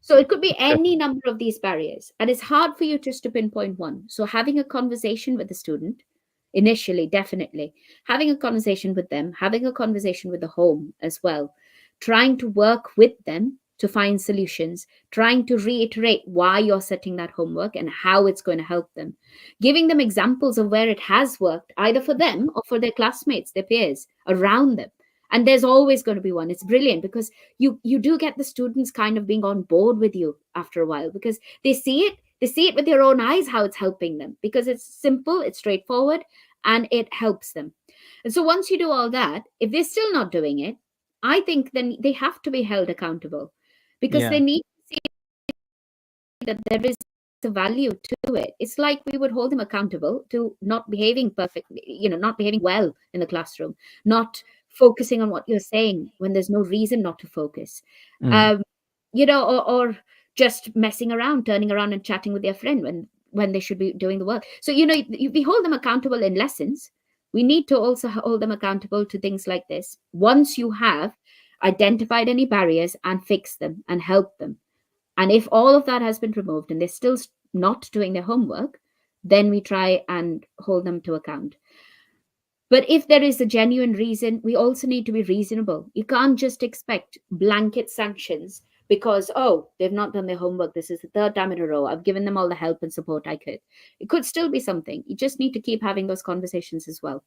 So it could be any number of these barriers, and it's hard for you just to pinpoint one. So having a conversation with the student initially, definitely having a conversation with them, having a conversation with the home as well, trying to work with them to find solutions, trying to reiterate why you're setting that homework and how it's going to help them, giving them examples of where it has worked, either for them or for their classmates, their peers around them. And there's always going to be one. It's brilliant, because you do get the students kind of being on board with you after a while, because they see it with their own eyes, how it's helping them, because it's simple, it's straightforward, and it helps them. And so once you do all that, if they're still not doing it, I think then they have to be held accountable, because they need to see that there is a value to it. It's like we would hold them accountable to not behaving perfectly, not behaving well in the classroom, not focusing on what you're saying when there's no reason not to focus, or just messing around, turning around and chatting with their friend when they should be doing the work. So, we hold them accountable in lessons. We need to also hold them accountable to things like this. Once you have identified any barriers and fix them and help them, and if all of that has been removed and they're still not doing their homework, then we try and hold them to account. But if there is a genuine reason, we also need to be reasonable. You can't just expect blanket sanctions because, they've not done their homework. This is the third time in a row. I've given them all the help and support I could. It could still be something. You just need to keep having those conversations as well.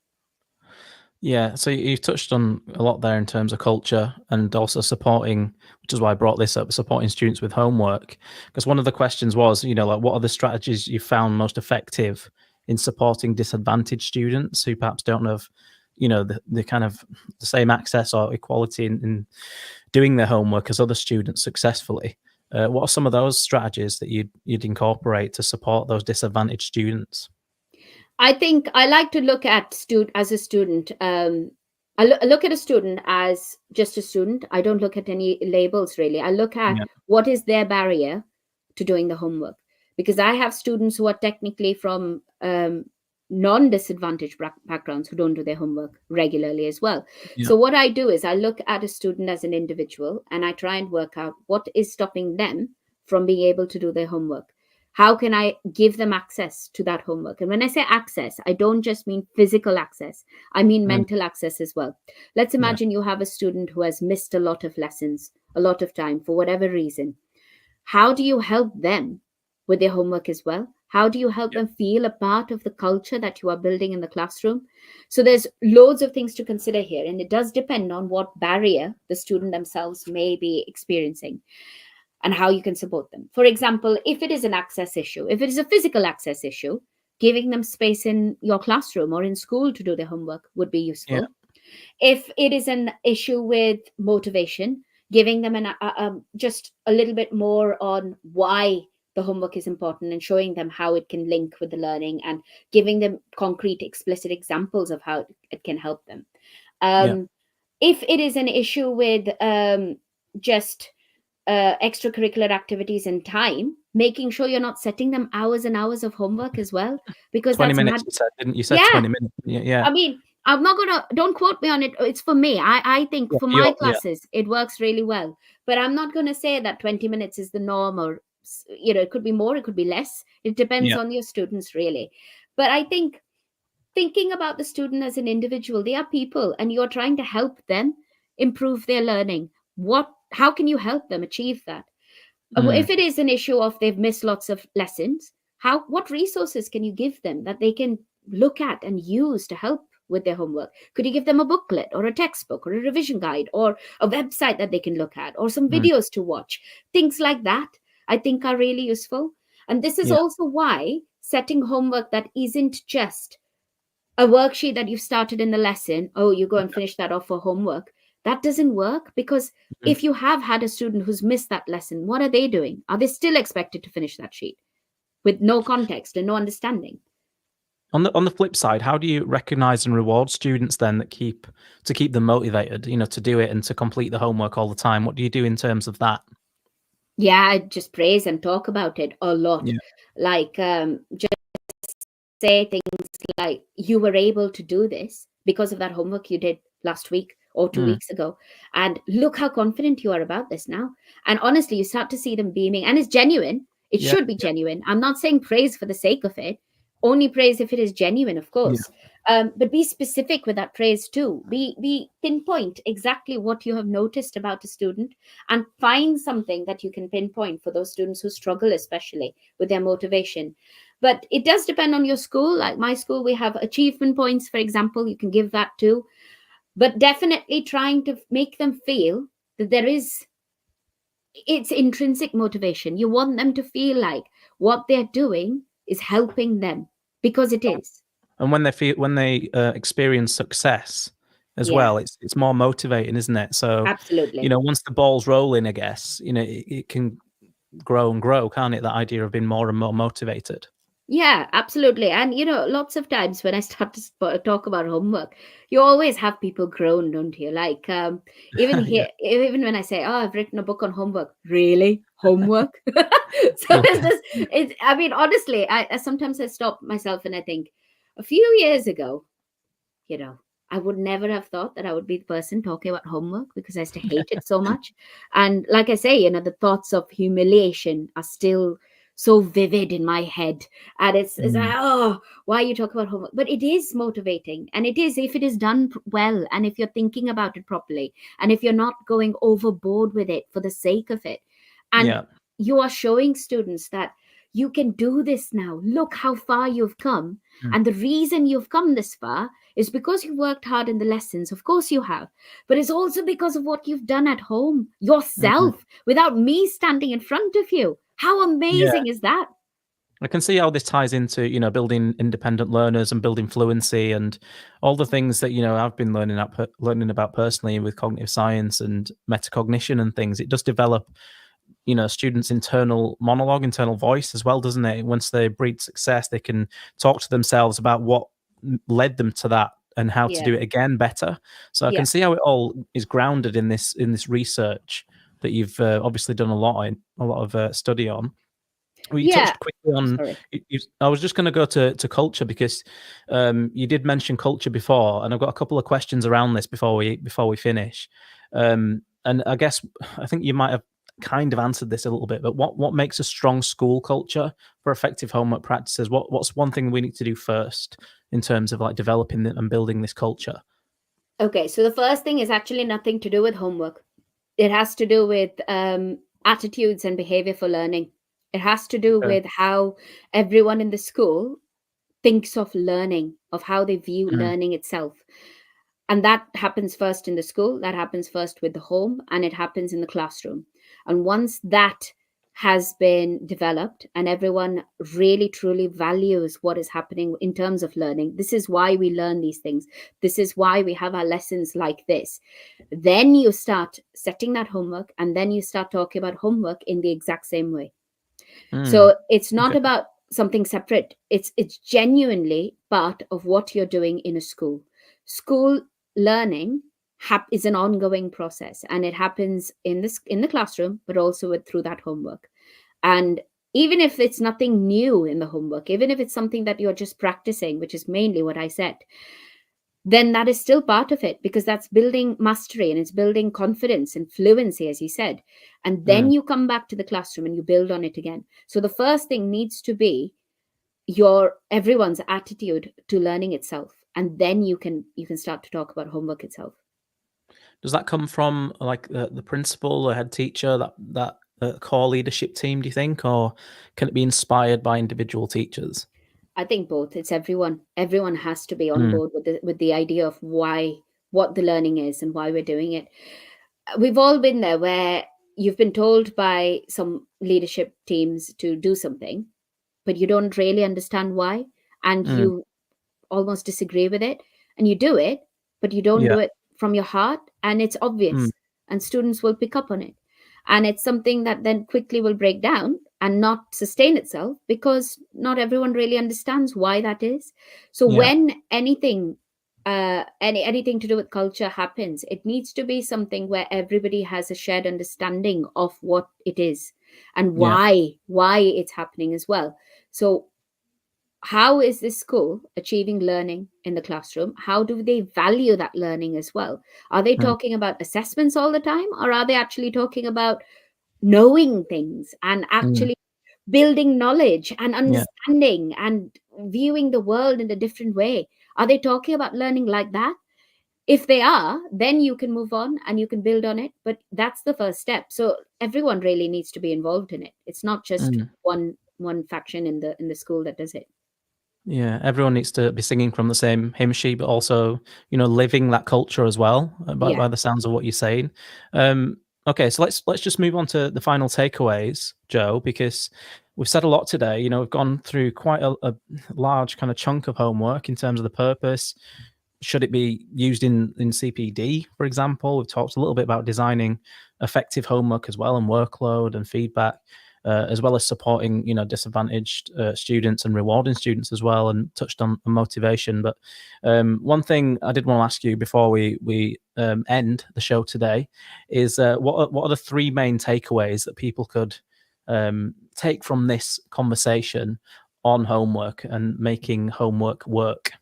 Yeah, so you've touched on a lot there in terms of culture, and also supporting, which is why I brought this up, supporting students with homework. Because one of the questions was, what are the strategies you found most effective in supporting disadvantaged students who perhaps don't have, the kind of the same access or equality in doing their homework as other students successfully. What are some of those strategies that you'd incorporate to support those disadvantaged students? I think I like to look at as a student. I look at a student as just a student. I don't look at any labels really. I look at Yeah. what is their barrier to doing the homework, because I have students who are technically from non-disadvantaged backgrounds who don't do their homework regularly as well. Yeah. So what I do is I look at a student as an individual and I try and work out what is stopping them from being able to do their homework. How can I give them access to that homework? And when I say access, I don't just mean physical access, I mean mental access as well. Let's Yeah. imagine you have a student who has missed a lot of lessons, a lot of time for whatever reason. How do you help them with their homework as well? How do you help them feel a part of the culture that you are building in the classroom? So there's loads of things to consider here, and it does depend on what barrier the student themselves may be experiencing and how you can support them. For example, if it is an access issue, if it is a physical access issue, giving them space in your classroom or in school to do their homework would be useful. Yeah. If it is an issue with motivation, giving them just a little bit more on why the homework is important and showing them how it can link with the learning and giving them concrete, explicit examples of how it can help them. If it is an issue with just extracurricular activities and time, making sure you're not setting them hours and hours of homework as well, because 20 that's minutes, you said, didn't you? Said Yeah. 20 minutes. Yeah. I mean, I'm not gonna, don't quote me on it. It's for me. I think Yeah, for you're- my yeah. classes, it works really well. But I'm not gonna say that 20 minutes is the norm, or it could be more, it could be less. It depends Yeah. on your students, really. But I think thinking about the student as an individual, they are people, and you're trying to help them improve their learning. How can you help them achieve that? If it is an issue of they've missed lots of lessons, what resources can you give them that they can look at and use to help with their homework? Could you give them a booklet or a textbook or a revision guide or a website that they can look at or some videos to watch? Things like that, I think, are really useful. And this is Yeah. also why setting homework that isn't just a worksheet that you've started in the lesson, oh, you go and finish that off for homework. That doesn't work, because if you have had a student who's missed that lesson, what are they doing? Are they still expected to finish that sheet with no context and no understanding? On the flip side, how do you recognize and reward students then that keep them motivated, to do it and to complete the homework all the time? What do you do in terms of that? Yeah, I just praise and talk about it a lot. Yeah. Like, just say things like, you were able to do this because of that homework you did last week or 2 weeks ago. And look how confident you are about this now. And honestly, you start to see them beaming, and it's genuine. It Yeah, should be genuine. I'm not saying praise for the sake of it. Only praise if it is genuine, of course. But be specific with that praise too. Be pinpoint exactly what you have noticed about a student, and find something that you can pinpoint for those students who struggle, especially with their motivation. But it does depend on your school. Like my school, we have achievement points, for example. You can give that too. But definitely trying to make them feel that it's intrinsic motivation. You want them to feel like what they're doing is helping them, because it is. And when they experience success as Yeah. well, it's more motivating, isn't it? So Absolutely. once the ball's rolling, I guess it can grow and grow, can't it? That idea of being more and more motivated. Yeah, absolutely. And lots of times when I start to talk about homework, you always have people groan, don't you? Like even here, even when I say, "Oh, I've written a book on homework," really, homework? So there's this. I mean, honestly, I sometimes I stop myself and I think, a few years ago, I would never have thought that I would be the person talking about homework, because I used to hate it so much. And like I say, the thoughts of humiliation are still so vivid in my head. And it's like, oh, why you talk about homework? But it is motivating. And it is, if it is done well, and if you're thinking about it properly, and if you're not going overboard with it for the sake of it. And you are showing students that you can do this now. Look how far you've come. And the reason you've come this far is because you've worked hard in the lessons. Of course you have. But it's also because of what you've done at home yourself, without me standing in front of you. How amazing is that? I can see how this ties into, building independent learners and building fluency and all the things that, I've been learning about personally with cognitive science and metacognition and things. It does develop students' internal monologue, internal voice as well, doesn't it? Once they breed success, they can talk to themselves about what led them to that and how to Yeah. do it again better. So I Yeah. can see how it all is grounded in this research that you've obviously done a lot of study on. Well, you Yeah. touched quickly on. Sorry. I was just going to go to culture because you did mention culture before, and I've got a couple of questions around this before we finish. And I guess I think you might have kind of answered this a little bit, but what makes a strong school culture for effective homework practices? What's one thing we need to do first in terms of like developing and building this culture? Okay, so the first thing is actually nothing to do with homework. It has to do with attitudes and behavior for learning. It has to do Okay. with how everyone in the school thinks of learning, of how they view Mm. learning itself. And that happens first in the school, that happens first with the home, and it happens in the classroom. And once that has been developed and everyone really truly values what is happening in terms of learning, this is why we learn these things, this is why we have our lessons like this, then you start setting that homework, and then you start talking about homework in the exact same way. So it's not Okay. about something separate. It's genuinely part of what you're doing in a school. School learning is an ongoing process, and it happens in the classroom, but also through that homework. And even if it's nothing new in the homework, even if it's something that you're just practicing, which is mainly what I said, then that is still part of it, because that's building mastery and it's building confidence and fluency, as you said. And then you come back to the classroom and you build on it again. So the first thing needs to be everyone's attitude to learning itself, and then you can start to talk about homework itself. Does that come from like the principal or head teacher, that core leadership team, do you think, or can it be inspired by individual teachers? I think both. It's everyone. Everyone has to be on board with the idea of what the learning is and why we're doing it. We've all been there where you've been told by some leadership teams to do something, but you don't really understand why, and you almost disagree with it, and you do it, but you don't Yeah. do it from your heart, and it's obvious, and students will pick up on it. And it's something that then quickly will break down and not sustain itself, because not everyone really understands why that is. So Yeah. when anything anything to do with culture happens, it needs to be something where everybody has a shared understanding of what it is and Yeah. why it's happening as well. So how is this school achieving learning in the classroom? How do they value that learning as well? Are they talking about assessments all the time, or are they actually talking about knowing things and actually building knowledge and Yeah. understanding and viewing the world in a different way? Are they talking about learning like that? If they are, then you can move on and you can build on it. But that's the first step. So everyone really needs to be involved in it. It's not just one faction in the school that does it. Yeah, everyone needs to be singing from the same hymn sheet, but also, living that culture as well, Yeah. by the sounds of what you're saying. Okay, so let's just move on to the final takeaways, Joe, because we've said a lot today. We've gone through quite a large kind of chunk of homework in terms of the purpose. Should it be used in CPD, for example? We've talked a little bit about designing effective homework as well, and workload and feedback. As well as supporting, disadvantaged students and rewarding students as well, and touched on motivation. But one thing I did want to ask you before we end the show today is what are the three main takeaways that people could take from this conversation on homework and making homework work?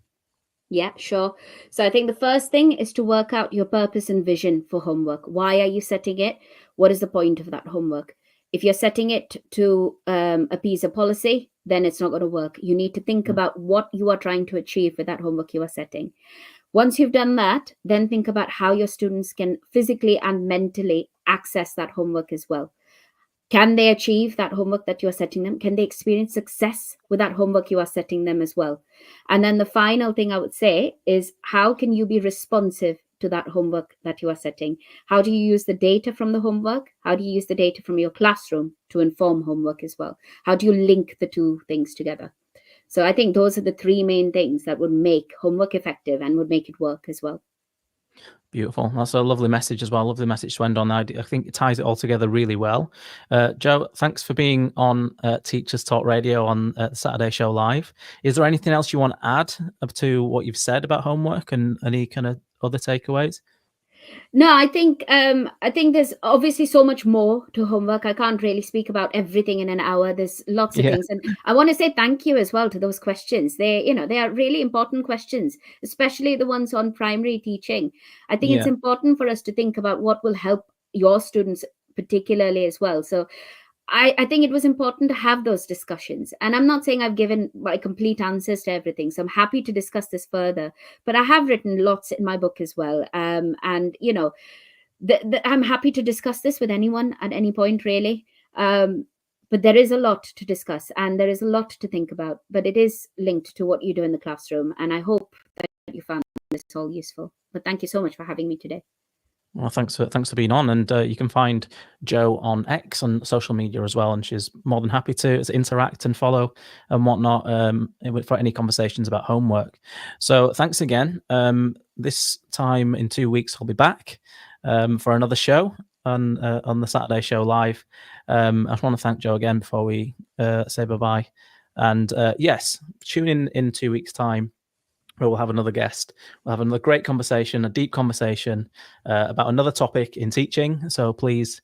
Yeah, sure. So I think the first thing is to work out your purpose and vision for homework. Why are you setting it? What is the point of that homework? If you're setting it to appease a policy, then it's not going to work. You need to think about what you are trying to achieve with that homework you are setting. Once you've done that, then think about how your students can physically and mentally access that homework as well. Can they achieve that homework that you are setting them? Can they experience success with that homework you are setting them as well? And then the final thing I would say is, how can you be responsive to that homework that you are setting? How do you use the data from the homework? How do you use the data from your classroom to inform homework as well? How do you link the two things together? So I think those are the three main things that would make homework effective and would make it work as well. Beautiful. That's a lovely message as well. Lovely message to end on. I think it ties it all together really well. Joe, thanks for being on Teachers Talk Radio on Saturday Show Live. Is there anything else you want to add up to what you've said about homework and any kind of other takeaways? No, I think there's obviously so much more to homework. I can't really speak about everything in an hour. There's lots of things, and I want to say thank you as well to those questions. They are really important questions, especially the ones on primary teaching. I think it's important for us to think about what will help your students particularly as well. So I think it was important to have those discussions. And I'm not saying I've given my complete answers to everything. So I'm happy to discuss this further. But I have written lots in my book as well. And, I'm happy to discuss this with anyone at any point, really. But there is a lot to discuss and there is a lot to think about. But it is linked to what you do in the classroom. And I hope that you found this all useful. But thank you so much for having me today. Well, thanks for being on, and you can find Jo on X on social media as well, and she's more than happy to interact and follow and whatnot for any conversations about homework. So thanks again. This time in 2 weeks, I'll be back for another show on the Saturday Show Live. I just want to thank Jo again before we say bye-bye. And yes, tune in 2 weeks' time. We'll have another guest. We'll have another great conversation, a deep conversation about another topic in teaching. So please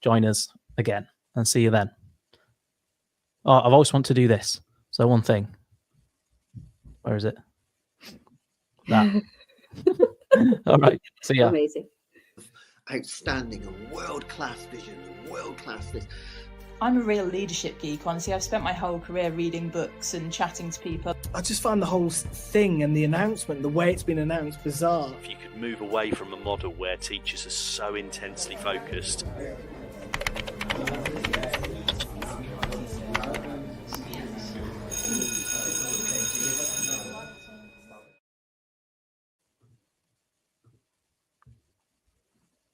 join us again and see you then. Oh, I've always wanted to do this. So one thing. Where is it? That. All right. See ya. Amazing. Outstanding and world-class vision, world-class this. I'm a real leadership geek, honestly. I've spent my whole career reading books and chatting to people. I just find the whole thing and the announcement, the way it's been announced, bizarre. If you could move away from a model where teachers are so intensely focused.